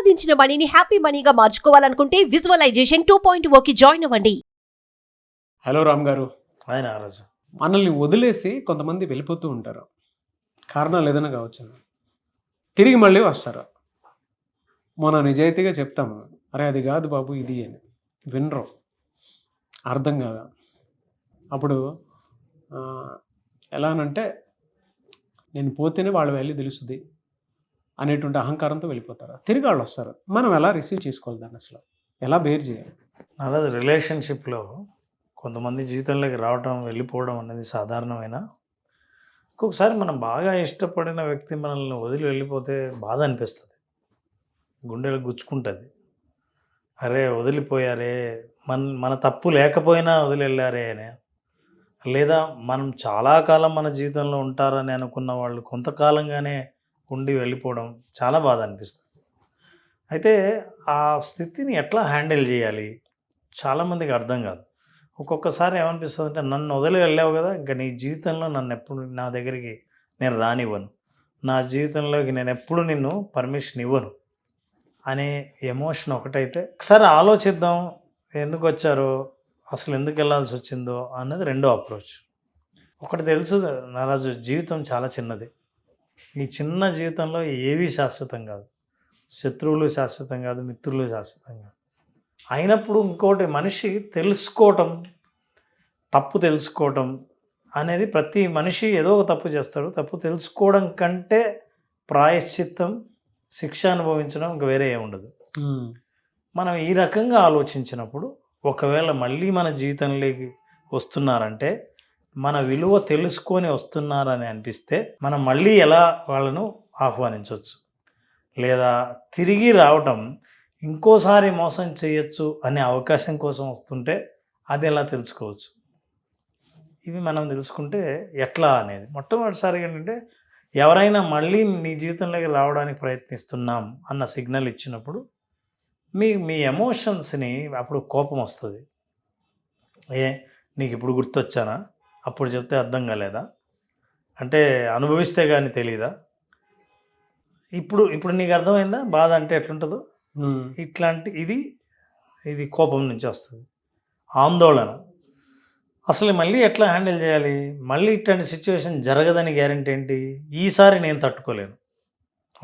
సంపాదించిన మనీని హ్యాపీ మనీగా మార్చుకోవాలనుకుంటే విజువలైజేషన్ 2.0కి జాయిన్ అవ్వండి. హలో రామ్ గారు. ఆయన ఆ రోజు మనల్ని వదిలేసి కొంతమంది వెళ్ళిపోతూ ఉంటారు. కారణాలు ఏదైనా కావచ్చు. తిరిగి మళ్ళీ వస్తారు. మనం నిజాయితీగా చెప్తాము, అరే అది కాదు బాబు ఇది అని. వినరు, అర్థం కాదా. అప్పుడు ఎలానంటే నేను పోతేనే వాళ్ళ వాల్యూ తెలుస్తుంది అనేటువంటి అహంకారంతో వెళ్ళిపోతారు. తిరిగి వాళ్ళు వస్తారు. మనం ఎలా రిసీవ్ చేసుకోవాలి దాన్ని, అసలు ఎలా బేర్ చేయాలి? అలాగే రిలేషన్షిప్లో కొంతమంది జీవితంలోకి రావడం వెళ్ళిపోవడం అనేది సాధారణమైన. ఒక్కొక్కసారి మనం బాగా ఇష్టపడిన వ్యక్తి మనల్ని వదిలి వెళ్ళిపోతే బాధ అనిపిస్తుంది, గుండెలు గుచ్చుకుంటుంది. అరే వదిలిపోయారే, మన తప్పు లేకపోయినా వదిలి వెళ్ళారే అని. లేదా మనం చాలా కాలం మన జీవితంలో ఉంటారని అనుకున్న వాళ్ళు కొంతకాలంగానే ఉండి వెళ్ళిపోవడం చాలా బాధ అనిపిస్తుంది. అయితే ఆ స్థితిని ఎట్లా హ్యాండిల్ చేయాలి చాలామందికి అర్థం కాదు. ఒక్కొక్కసారి ఏమనిపిస్తుంది అంటే, నన్ను వదిలి వెళ్ళావు కదా, ఇంకా నీ జీవితంలో నన్ను ఎప్పుడు నా దగ్గరికి నేను రానివ్వను, నా జీవితంలోకి నేను ఎప్పుడు నిన్ను పర్మిషన్ ఇవ్వను అనే ఎమోషన్ ఒకటైతే, ఒకసారి ఆలోచిద్దాం ఎందుకు వచ్చారో, అసలు ఎందుకు వెళ్ళాల్సి వచ్చిందో అన్నది రెండో అప్రోచ్. ఒకటి తెలుసు నారాజు, జీవితం చాలా చిన్నది. ఈ చిన్న జీవితంలో ఏవీ శాశ్వతం కాదు. శత్రువులు శాశ్వతం కాదు, మిత్రులు శాశ్వతం కాదు. అయినప్పుడు ఇంకోటి, మనిషి తెలుసుకోవటం, తప్పు తెలుసుకోవటం అనేది, ప్రతి మనిషి ఏదో ఒక తప్పు చేస్తాడు. తప్పు తెలుసుకోవడం కంటే ప్రాయశ్చిత్తం, శిక్ష అనుభవించడం ఇంకా వేరే ఏముండదు. మనం ఈ రకంగా ఆలోచించినప్పుడు, ఒకవేళ మళ్ళీ మన జీవితంలోకి వస్తున్నారంటే మన విలువ తెలుసుకొని వస్తున్నారని అనిపిస్తే మనం మళ్ళీ ఎలా వాళ్ళను ఆహ్వానించవచ్చు. లేదా తిరిగి రావటం, ఇంకోసారి మోసం చేయొచ్చు అనే అవకాశం కోసం వస్తుంటే అది ఎలా తెలుసుకోవచ్చు. ఇవి మనం తెలుసుకుంటే ఎట్లా అనేది, మొట్టమొదటిసారిగా ఏంటంటే, ఎవరైనా మళ్ళీ నీ జీవితంలోకి రావడానికి ప్రయత్నిస్తున్నాం అన్న సిగ్నల్ ఇచ్చినప్పుడు మీ ఎమోషన్స్ని, అప్పుడు కోపం వస్తుంది. నీకు ఇప్పుడు గుర్తొచ్చానా, అప్పుడు చెప్తే అర్థం కాలేదా, అంటే అనుభవిస్తే కానీ తెలీదా, ఇప్పుడు నీకు అర్థమైందా బాధ అంటే ఎట్లుంటుందో. ఇట్లాంటి ఇది కోపం నుంచి వస్తుంది. ఆందోళన. అసలు మళ్ళీ ఎట్లా హ్యాండిల్ చేయాలి, మళ్ళీ ఇట్లాంటి సిచ్యువేషన్ జరగదని గ్యారెంటీ ఏంటి? ఈసారి నేను తట్టుకోలేను.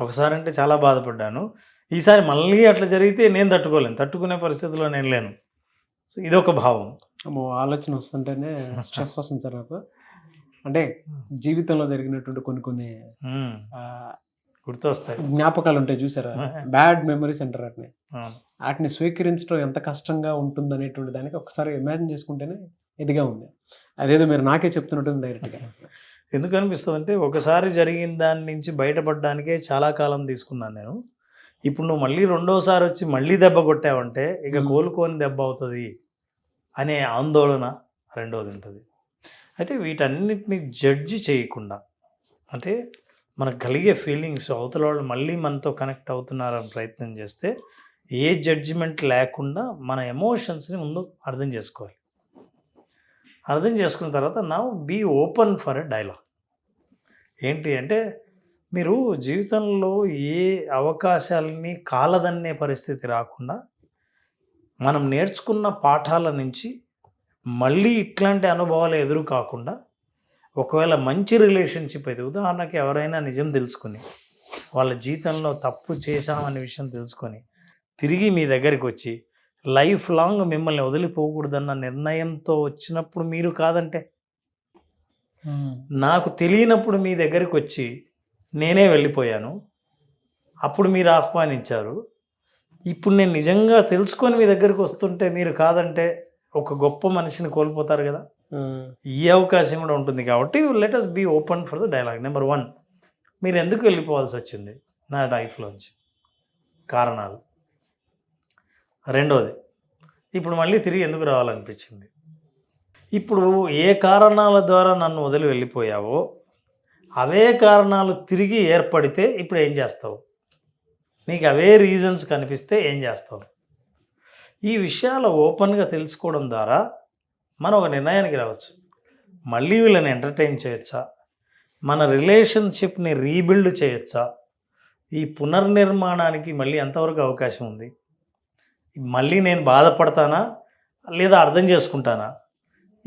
ఒకసారి అంటే చాలా బాధపడ్డాను, ఈసారి మళ్ళీ అట్లా జరిగితే నేను తట్టుకోలేను, తట్టుకునే పరిస్థితిలో నేను లేను. సో ఇదొక భావం. ఆలోచన వస్తుంటేనే స్ట్రెస్ వస్తుంది సార్ నాకు. అంటే జీవితంలో జరిగినటువంటి కొన్ని గుర్తొస్తాయి, జ్ఞాపకాలు ఉంటాయి చూసారా, బ్యాడ్ మెమరీస్ అంటారు వాటిని. వాటిని స్వీకరించడం ఎంత కష్టంగా ఉంటుంది అనేటువంటి దానికి ఒకసారి ఇమాజిన్ చేసుకుంటేనే ఇదిగా ఉంది. అదేదో మీరు నాకే చెప్తున్నట్టు డైరెక్ట్గా. ఎందుకు అనిపిస్తుంది అంటే, ఒకసారి జరిగిన దాని నుంచి బయటపడడానికే చాలా కాలం తీసుకున్నాను నేను. ఇప్పుడు నువ్వు మళ్ళీ రెండోసారి వచ్చి మళ్ళీ దెబ్బ కొట్టావంటే ఇక కోలుకోని దెబ్బ అవుతుంది అనే ఆందోళన రెండోది ఉంటుంది. అయితే వీటన్నిటిని జడ్జి చేయకుండా, అంటే మనకు కలిగే ఫీలింగ్స్, అవతల వాళ్ళు మళ్ళీ మనతో కనెక్ట్ అవుతున్నారని ప్రయత్నం చేస్తే, ఏ జడ్జిమెంట్ లేకుండా మన ఎమోషన్స్ని ముందు అర్థం చేసుకోవాలి. అర్థం చేసుకున్న తర్వాత now be open for a dialogue. ఏంటి అంటే, మీరు జీవితంలో ఏ అవకాశాలని కాలదన్నే పరిస్థితి రాకుండా, మనం నేర్చుకున్న పాఠాల నుంచి మళ్ళీ ఇట్లాంటి అనుభవాలు ఎదురు కాకుండా, ఒకవేళ మంచి రిలేషన్షిప్ అయితే, ఉదాహరణకి ఎవరైనా నిజం తెలుసుకొని వాళ్ళ జీవితంలో తప్పు చేశామనే విషయం తెలుసుకొని తిరిగి మీ దగ్గరికి వచ్చి లైఫ్ లాంగ్ మిమ్మల్ని వదిలిపోకూడదన్న నిర్ణయంతో వచ్చినప్పుడు, మీరు కాదంటే, నాకు తెలియనప్పుడు మీ దగ్గరికి వచ్చి నేనే వెళ్ళిపోయాను, అప్పుడు మీరు ఆహ్వానించారు, ఇప్పుడు నేను నిజంగా తెలుసుకొని మీ దగ్గరికి వస్తుంటే మీరు కాదంటే ఒక గొప్ప మనిషిని కోల్పోతారు కదా. ఈ అవకాశం కూడా ఉంటుంది. కాబట్టి let us be open for the dialogue. Number 1, మీరు ఎందుకు వెళ్ళిపోవాల్సి వచ్చింది నా లైఫ్లోంచి, కారణాలు. రెండోది, ఇప్పుడు మళ్ళీ తిరిగి ఎందుకు రావాలనిపించింది. ఇప్పుడు ఏ కారణాల ద్వారా నన్ను వదిలి వెళ్ళిపోయావో అవే కారణాలు తిరిగి ఏర్పడితే ఇప్పుడు ఏం చేస్తావు, నీకు అవే రీజన్స్ కనిపిస్తే ఏం చేస్తావు. ఈ విషయాలు ఓపెన్గా తెలుసుకోవడం ద్వారా మనం ఒక నిర్ణయానికి రావచ్చు. మళ్ళీ వీళ్ళని ఎంటర్టైన్ చేయొచ్చా, మన రిలేషన్షిప్ని రీబిల్డ్ చేయొచ్చా, ఈ పునర్నిర్మాణానికి మళ్ళీ ఎంతవరకు అవకాశం ఉంది? మళ్ళీ నేను బాధపడతానా లేదా అర్థం చేసుకుంటానా?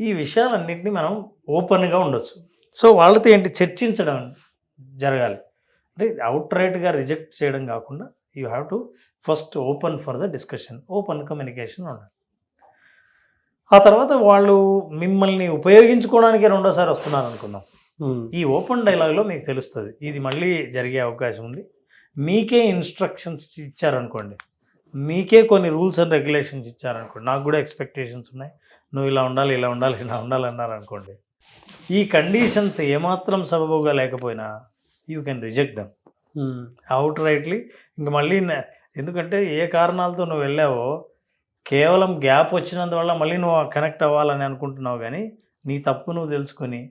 ఈ విషయాలన్నింటినీ మనం ఓపెన్గా ఉండొచ్చు. సో వాళ్ళతో ఏంటి చర్చించడం జరగాలి. అంటే అవుట్ రైట్గా రిజెక్ట్ చేయడం కాకుండా you have to first open for the discussion, open communication ఉండాలి. ఆ తర్వాత వాళ్ళు మిమ్మల్ని ఉపయోగించుకోవడానికి రెండోసారి వస్తున్నారు అనుకుందాం. ఈ ఓపెన్ డైలాగ్లో మీకు తెలుస్తుంది ఇది మళ్ళీ జరిగే అవకాశం ఉంది. మీకే ఇన్స్ట్రక్షన్స్ ఇచ్చారనుకోండి, మీకే కొన్ని రూల్స్ అండ్ రెగ్యులేషన్స్ ఇచ్చారనుకోండి, నాకు కూడా ఎక్స్పెక్టేషన్స్ ఉన్నాయి, నువ్వు ఇలా ఉండాలి ఇలా ఉండాలి ఇలా ఉండాలి అన్నారు అనుకోండి, ఈ కండిషన్స్ ఏమాత్రం సబబుగా లేకపోయినా you can reject them out rightly. ఇంక మళ్ళీ ఎందుకంటే ఏ కారణాలతో నువ్వు వెళ్ళావో కేవలం గ్యాప్ వచ్చినందువల్ల మళ్ళీ నువ్వు కనెక్ట్ అవ్వాలని అనుకుంటున్నావు, కానీ నీ తప్పు నువ్వు తెలుసుకొని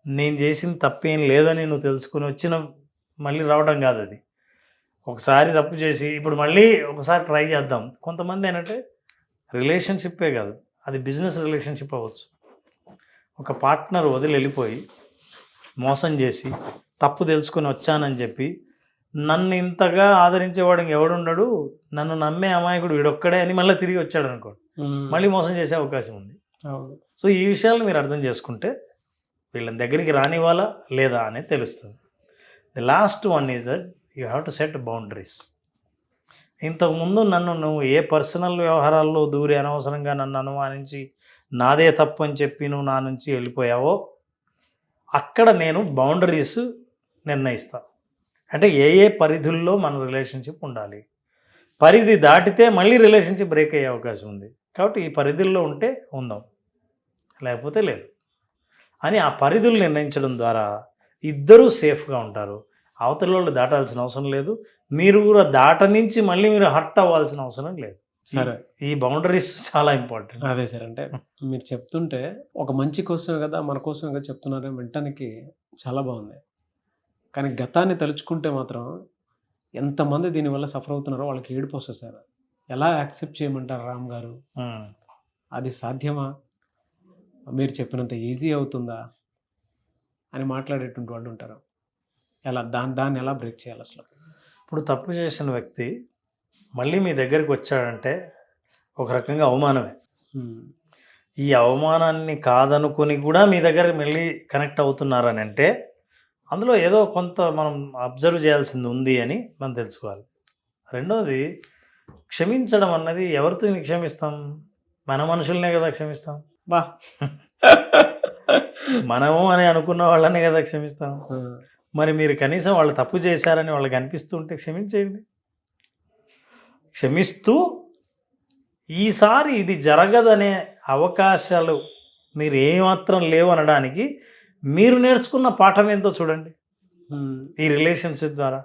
నేను చేసిన తప్పేం లేదని నువ్వు తెలుసుకొని వచ్చిన మళ్ళీ రావడం కాదు. అది ఒకసారి తప్పు చేసి ఇప్పుడు మళ్ళీ ఒకసారి ట్రై చేద్దాం. కొంతమంది ఏంటంటే రిలేషన్షిప్పే కాదు, అది బిజినెస్ రిలేషన్షిప్ అవ్వచ్చు. ఒక పార్ట్నర్ వదిలి వెళ్ళిపోయి మోసం చేసి తప్పు తెలుసుకొని వచ్చానని చెప్పి నన్ను ఇంతగా ఆదరించేవాడు ఎవడున్నాడు, నన్ను నమ్మే అమాయకుడు వీడొక్కడే అని మళ్ళీ తిరిగి వచ్చాడు అనుకోండి, మళ్ళీ మోసం చేసే అవకాశం ఉంది. సో ఈ విషయాలు మీరు అర్థం చేసుకుంటే వీళ్ళని దగ్గరికి రానివ్వాలా లేదా అనేది తెలుస్తుంది. The last one is that you have to set boundaries. ఇంతకుముందు నువ్వు ఏ పర్సనల్ వ్యవహారాల్లో దూరి అనవసరంగా నన్ను అనుమానించి నాదే తప్పు అని చెప్పి నువ్వు నా నుంచి వెళ్ళిపోయావో అక్కడ నేను బౌండరీస్ నిర్ణయిస్తాను. అంటే ఏ పరిధుల్లో మన రిలేషన్షిప్ ఉండాలి, పరిధి దాటితే మళ్ళీ రిలేషన్షిప్ బ్రేక్ అయ్యే అవకాశం ఉంది. కాబట్టి ఈ పరిధుల్లో ఉంటే ఉందాం, లేకపోతే లేదు అని ఆ పరిధులు నిర్ణయించడం ద్వారా ఇద్దరూ సేఫ్గా ఉంటారు. అవతల వాళ్ళు దాటాల్సిన అవసరం లేదు, మీరు కూడా దాటనించి మళ్ళీ మీరు హర్ట్ అవ్వాల్సిన అవసరం లేదు. సరే, ఈ బౌండరీస్ చాలా ఇంపార్టెంట్. అదే సార్, అంటే మీరు చెప్తుంటే ఒక మంచి కోసమే కదా మన కోసమే కదా చెప్తున్నారని వినటానికి చాలా బాగుంది. కానీ గతాన్ని తలుచుకుంటే మాత్రం ఎంతమంది దీనివల్ల సఫర్ అవుతున్నారో వాళ్ళకి ఏడుపు వస్తుంది సార్. ఎలా యాక్సెప్ట్ చేయమంటారు రామ్ గారు? అది సాధ్యమా? మీరు చెప్పినంత ఈజీ అవుతుందా అని మాట్లాడేటువంటి వాళ్ళు ఉంటారు. ఎలా దాన్ని ఎలా బ్రేక్ చేయాలి అసలు? ఇప్పుడు తప్పు చేసిన వ్యక్తి మళ్ళీ మీ దగ్గరికి వచ్చాడంటే ఒక రకంగా అవమానమే. ఈ అవమానాన్ని కాదనుకొని కూడా మీ దగ్గర మళ్ళీ కనెక్ట్ అవుతున్నారని అంటే అందులో ఏదో కొంత మనం అబ్జర్వ్ చేయాల్సింది ఉంది అని మనం తెలుసుకోవాలి. రెండోది, క్షమించడం అన్నది ఎవరితో క్షమిస్తాం? మన మనుషులనే కదా క్షమిస్తాం. బా మనము అని అనుకున్న వాళ్ళనే కదా క్షమిస్తాం. మరి మీరు కనీసం వాళ్ళు తప్పు చేశారని వాళ్ళకి అనిపిస్తుంటే క్షమించేయండి. క్షమిస్తూ ఈసారి ఇది జరగదనే అవకాశాలు మీరు ఏమాత్రం లేవు అనడానికి మీరు నేర్చుకున్న పాఠం ఏంటో చూడండి ఈ రిలేషన్షిప్ ద్వారా.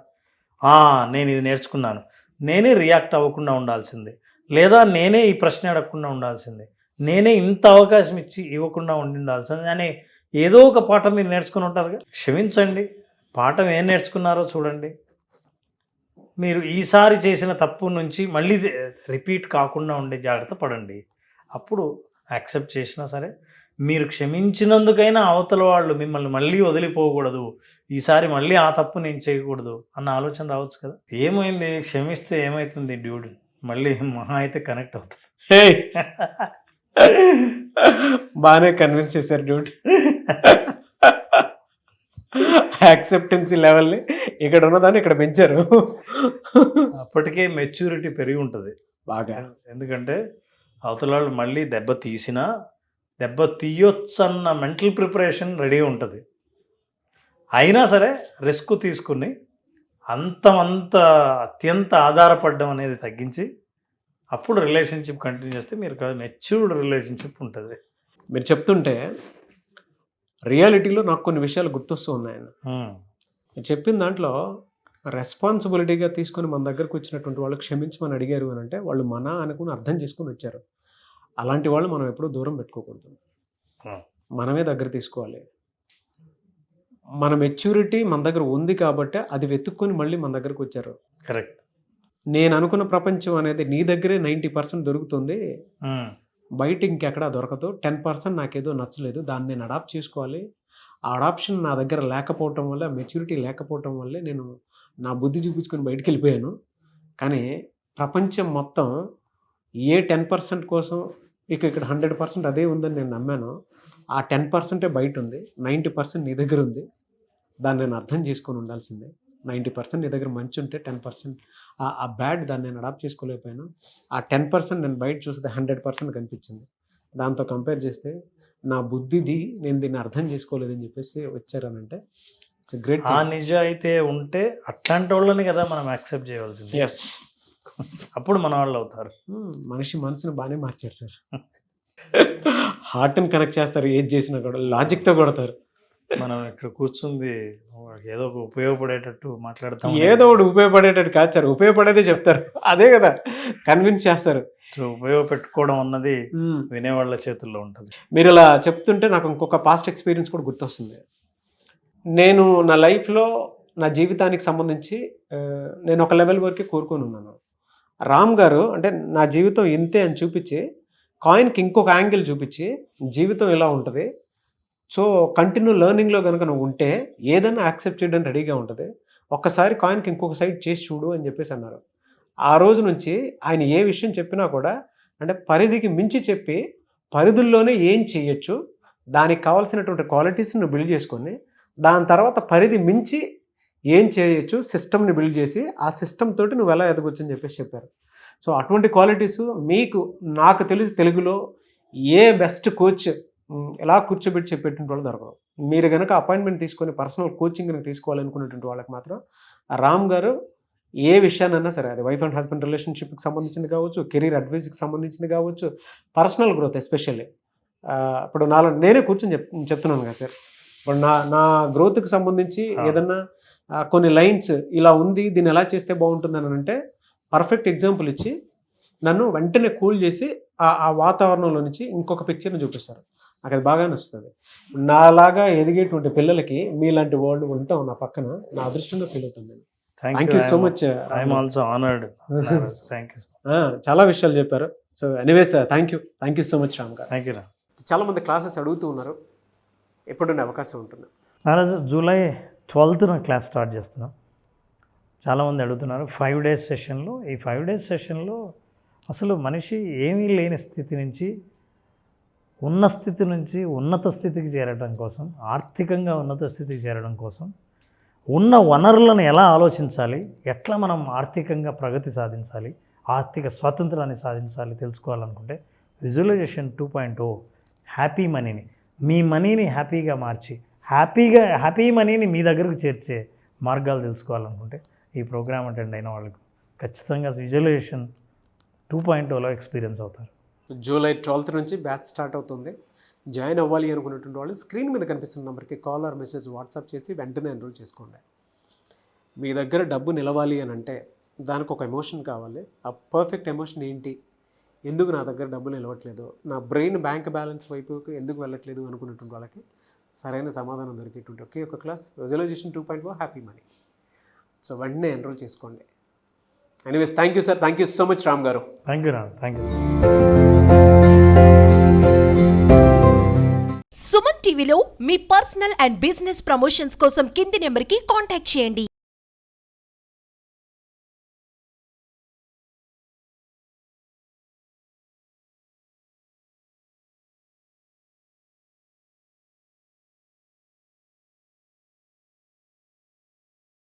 నేను ఇది నేర్చుకున్నాను, నేనే రియాక్ట్ అవ్వకుండా ఉండాల్సిందే, లేదా నేనే ఈ ప్రశ్న అడగకుండా ఉండాల్సిందే, నేనే ఇంత అవకాశం ఇవ్వకుండా ఉండాల్సిందే అనే ఏదో ఒక పాఠం మీరు నేర్చుకుని ఉంటారుగా. క్షమించండి, పాఠం ఏం నేర్చుకున్నారో చూడండి. మీరు ఈసారి చేసిన తప్పు నుంచి మళ్ళీ రిపీట్ కాకుండా ఉండే జాగ్రత్త పడండి. అప్పుడు యాక్సెప్ట్ చేసినా సరే మీరు క్షమించినందుకైనా అవతల వాళ్ళు మిమ్మల్ని మళ్ళీ వదిలిపోకూడదు, ఈసారి మళ్ళీ ఆ తప్పు నేను చేయకూడదు అన్న ఆలోచన రావచ్చు కదా. ఏమైంది, క్షమిస్తే ఏమవుతుంది డ్యూడ్, మళ్ళీ మహా అయితే కనెక్ట్ అవుతారు. బాగానే కన్విన్స్ చేశారు డ్యూడ్. యాక్సెప్టెన్సీ లెవెల్ని ఇక్కడ ఉన్నదాన్ని ఇక్కడ పెంచారు. అప్పటికే మెచ్యూరిటీ పెరిగి ఉంటుంది బాగా. ఎందుకంటే అవతల వాళ్ళు మళ్ళీ దెబ్బ తీసినా దెబ్బ తీయొచ్చు అన్న మెంటల్ ప్రిపరేషన్ రెడీ ఉంటుంది. అయినా సరే రిస్క్ తీసుకుని అంత అత్యంత ఆధారపడడం అనేది తగ్గించి అప్పుడు రిలేషన్షిప్ కంటిన్యూ చేస్తే మీరు మెచ్యూర్డ్ రిలేషన్షిప్ ఉంటుంది. మీరు చెప్తుంటే రియాలిటీలో నాకు కొన్ని విషయాలు గుర్తొస్తూ ఉన్నాయన్న. మీరు చెప్పిన దాంట్లో రెస్పాన్సిబిలిటీగా తీసుకొని మన దగ్గరకు వచ్చినటువంటి వాళ్ళు క్షమించమని అడిగారు అని అంటే వాళ్ళు మన అనుకుని అర్థం చేసుకుని వచ్చారు. అలాంటి వాళ్ళు మనం ఎప్పుడూ దూరం పెట్టుకోకూడదు, మనమే దగ్గర తీసుకోవాలి. మన మెచ్యూరిటీ మన దగ్గర ఉంది కాబట్టి అది వెతుక్కొని మళ్ళీ మన దగ్గరకు వచ్చారు. కరెక్ట్. నేను అనుకున్న ప్రపంచం అనేది నీ దగ్గరే 90% దొరుకుతుంది, బయట ఇంకెక్కడా దొరకదు. 10% నాకేదో నచ్చలేదు, దాన్ని నేను అడాప్ట్ చేసుకోవాలి. ఆ అడాప్షన్ నా దగ్గర లేకపోవటం వల్ల, మెచ్యూరిటీ లేకపోవటం వల్లే నేను నా బుద్ధి చూపించుకొని బయటికి వెళ్ళిపోయాను. కానీ ప్రపంచం మొత్తం ఏ 10% కోసం ఇక్కడ 100% అదే ఉందని నేను నమ్మాను. ఆ 10% బయట ఉంది, 90% నీ దగ్గర ఉంది. దాన్ని నేను అర్థం చేసుకొని ఉండాల్సిందే. 90% నీ దగ్గర మంచి ఉంటే 10% ఆ బ్యాడ్ దాన్ని నేను అడాప్ట్ చేసుకోలేకపోయాను. ఆ 10% నేను బయట చూస్తే 100% కనిపించింది. దాంతో కంపేర్ చేస్తే నా బుద్ధిది నేను దీన్ని అర్థం చేసుకోలేదని చెప్పేసి వచ్చారనంటే ఇట్స్ గ్రేట్. ఆ నిజాయితీ ఉంటే అట్లాంటి వాళ్ళని కదా మనం యాక్సెప్ట్ చేయవలసింది. ఎస్, అప్పుడు మన వాళ్ళు అవుతారు. మనిషి మనసుని బాగానే మార్చారు సార్. హార్ట్ని కనెక్ట్ చేస్తారు, ఏది చేసినా కూడా లాజిక్తో కొడతారు. మనం ఇక్కడ కూర్చుంది ఏదో ఒక ఉపయోగపడేటట్టు మాట్లాడతాం. ఏదో ఒకటి ఉపయోగపడేటట్టు కాదు సార్, ఉపయోగపడేదే చెప్తారు, అదే కదా కన్విన్స్ చేస్తారు. సో ఉపయోగపెట్టుకోవడం అన్నది వినేవాళ్ళ చేతుల్లో ఉంటుంది. మీరు ఇలా చెప్తుంటే నాకు ఇంకొక పాస్ట్ ఎక్స్పీరియన్స్ కూడా గుర్తొస్తుంది. నేను నా లైఫ్లో నా జీవితానికి సంబంధించి నేను ఒక లెవెల్ వరకే కోరుకొని ఉన్నాను. రామ్ గారు అంటే నా జీవితం ఇంతే అని చూపించి కాయిన్కి ఇంకొక యాంగిల్ చూపించి జీవితం ఇలా ఉంటుంది, సో కంటిన్యూ లెర్నింగ్లో కనుక నువ్వు ఉంటే ఏదైనా యాక్సెప్ట్ చేయడానికి రెడీగా ఉంటుంది, ఒక్కసారి కాయిన్కి ఇంకొక సైడ్ చేసి చూడు అని చెప్పేసి అన్నారు. ఆ రోజు నుంచి ఆయన ఏ విషయం చెప్పినా కూడా అంటే పరిధికి మించి చెప్పి పరిధుల్లోనే ఏం చేయొచ్చు, దానికి కావాల్సినటువంటి క్వాలిటీస్ని బిల్డ్ చేసుకొని దాని తర్వాత పరిధి మించి ఏం చేయొచ్చు సిస్టమ్ని బిల్డ్ చేసి ఆ సిస్టమ్ తోటి నువ్వు ఎలా ఎదగొచ్చు అని చెప్పేసి చెప్పారు. సో అటువంటి క్వాలిటీస్ మీకు నాకు తెలిసి తెలుగులో ఏ బెస్ట్ కోచ్ ఎలా కూర్చోబెట్టి చెప్పేటువంటి వాళ్ళు దొరకరు. మీరు కనుక అపాయింట్మెంట్ తీసుకొని పర్సనల్ కోచింగ్ కనుక తీసుకోవాలనుకునేటువంటి వాళ్ళకి మాత్రం రామ్ గారు ఏ విషయాన్నైనా సరే, అది వైఫ్ అండ్ హస్బెండ్ రిలేషన్షిప్కి సంబంధించింది కావచ్చు, కెరీర్ అడ్వైస్కి సంబంధించింది కావచ్చు, పర్సనల్ గ్రోత్ ఎస్పెషల్లీ. ఇప్పుడు నేనే కూర్చొని చెప్తున్నాను కదా సార్, ఇప్పుడు నా గ్రోత్కి సంబంధించి ఏదన్నా కొన్ని లైన్స్ ఇలా ఉంది, దీన్ని ఎలా చేస్తే బాగుంటుంది అని అంటే పర్ఫెక్ట్ ఎగ్జాంపుల్ ఇచ్చి నన్ను వెంటనే కూల్ చేసి ఆ వాతావరణంలో నుంచి ఇంకొక పిక్చర్ని చూపిస్తారు. నాకు అది బాగా నచ్చుతుంది. నాలాగా ఎదిగేటువంటి పిల్లలకి మీలాంటి వాళ్ళు ఉంటాం నా పక్కన, నా అదృష్టంగా ఫీల్ అవుతుంది. Thank you so much. I'm also honoured. Thank you. చాలా విషయాలు చెప్పారు. So anyways thank you so much Ram garu. Thank you. చాలామంది క్లాసెస్ అడుగుతూ ఉన్నారు, ఎప్పుడున్న అవకాశం ఉంటుంది? నారాజు జూలై 12th క్లాస్ స్టార్ట్ చేస్తున్నాం. చాలామంది అడుగుతున్నారు 5 days సెషన్లో. ఈ 5 days సెషన్లో అసలు మనిషి ఏమీ లేని స్థితి నుంచి ఉన్న స్థితి నుంచి ఉన్నత స్థితికి చేరడం కోసం, ఆర్థికంగా ఉన్నత స్థితికి చేరడం కోసం ఉన్న వనరులను ఎలా ఆలోచించాలి, ఎట్లా మనం ఆర్థికంగా ప్రగతి సాధించాలి, ఆర్థిక స్వాతంత్రాన్ని సాధించాలి తెలుసుకోవాలనుకుంటే విజువలైజేషన్ 2.0 హ్యాపీ మనీని, మీ మనీని హ్యాపీగా మార్చి హ్యాపీ మనీని మీ దగ్గరకు చేర్చే మార్గాలు తెలుసుకోవాలనుకుంటే ఈ ప్రోగ్రామ్ అటెండ్ అయిన వాళ్ళకు ఖచ్చితంగా విజువలైజేషన్ 2.0లో ఎక్స్పీరియన్స్ అవుతారు. జూలై 12th నుంచి బ్యాచ్ స్టార్ట్ అవుతుంది. జాయిన్ అవ్వాలి అనుకున్నటువంటి వాళ్ళు స్క్రీన్ మీద కనిపిస్తున్న నెంబర్కి కాల్ ఆర్ మెసేజ్ వాట్సాప్ చేసి వెంటనే ఎన్రోల్ చేసుకోండి. మీ దగ్గర డబ్బు నిలవాలి అని అంటే దానికి ఒక ఎమోషన్ కావాలి. ఆ పర్ఫెక్ట్ ఎమోషన్ ఏంటి, ఎందుకు నా దగ్గర డబ్బు నిలవట్లేదు, నా బ్రెయిన్ బ్యాంక్ బ్యాలెన్స్ వైపుకి ఎందుకు వెళ్ళట్లేదు అనుకున్నటువంటి వాళ్ళకి సరైన సమాధానం దొరికేటువంటి ఒకే ఒక class visualization 2.0 happy money. So వెంటనే ఎన్రోల్ చేసుకోండి. Anyways thank you sir, thank you so much Ram garu. Thank you Ram, thank you. Suman టీవీలో మీ పర్సనల్ అండ్ బిజినెస్ ప్రమోషన్స్ కోసం కింది నెంబర్కి కాంటాక్ట్ చేయండి.